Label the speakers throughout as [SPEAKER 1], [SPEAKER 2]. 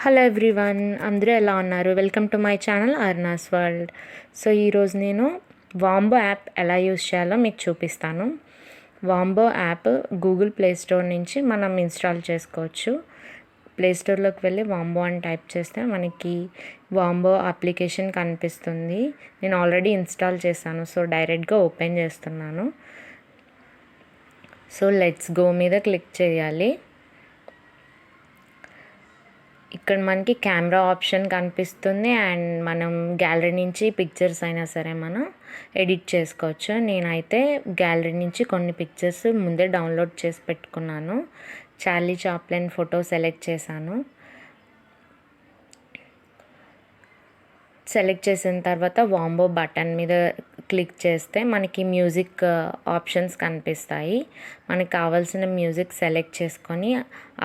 [SPEAKER 1] Hello everyone, అందరూ ఎలా ఉన్నారు? Welcome to my channel Aruna's world. So ఈరోజు నేను వాంబో యాప్ ఎలా యూస్ చేయాలో మీకు చూపిస్తాను. వాంబో యాప్ గూగుల్ ప్లే స్టోర్ నుంచి మనం ఇన్స్టాల్ చేసుకోవచ్చు. ప్లే స్టోర్లోకి వెళ్ళి వాంబో అని టైప్ చేస్తే మనకి వాంబో అప్లికేషన్ కనిపిస్తుంది. నేను ఆల్రెడీ ఇన్స్టాల్ చేశాను, సో డైరెక్ట్గా ఓపెన్ చేస్తున్నాను. సో లెట్స్ గో మీద క్లిక్ చేయాలి. ఇక్కడ మనకి కెమెరా ఆప్షన్ కనిపిస్తుంది అండ్ మనం గ్యాలరీ నుంచి పిక్చర్స్ అయినా సరే మనం ఎడిట్ చేసుకోవచ్చు. నేనైతే గ్యాలరీ నుంచి కొన్ని పిక్చర్స్ ముందే డౌన్లోడ్ చేసి పెట్టుకున్నాను. చార్లీ చాప్లిన్ ఫోటో సెలెక్ట్ చేశాను. సెలెక్ట్ చేసిన తర్వాత వాంబో బటన్ మీద క్లిక్ చేస్తే మనకి మ్యూజిక్ ఆప్షన్స్ కనిపిస్తాయి. మనకు కావాల్సిన మ్యూజిక్ సెలెక్ట్ చేసుకొని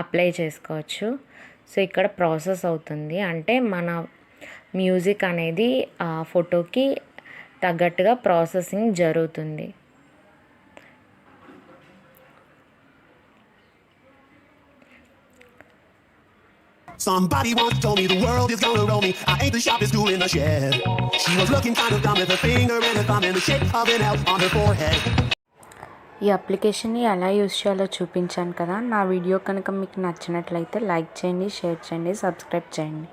[SPEAKER 1] అప్లై చేసుకోవచ్చు. సో ఇక్కడ ప్రాసెస్ అవుతుంది, అంటే మన మ్యూజిక్ అనేది ఆ ఫోటోకి తగ్గట్టుగా ప్రాసెసింగ్ జరుగుతుంది.
[SPEAKER 2] Somebody once told me the world is gonna roll me. I ain't the sharpest tool in the shed. She was looking kind of dumb with her finger and her thumb in the shape of an L on her forehead.
[SPEAKER 1] ఈ అప్లికేషన్ని ఎలా use చేయాలో చూపించాను కదా. నా video కనుక మీకు నచ్చినట్లయితే like చేయండి, షేర్ చేయండి, సబ్స్క్రైబ్ చేయండి.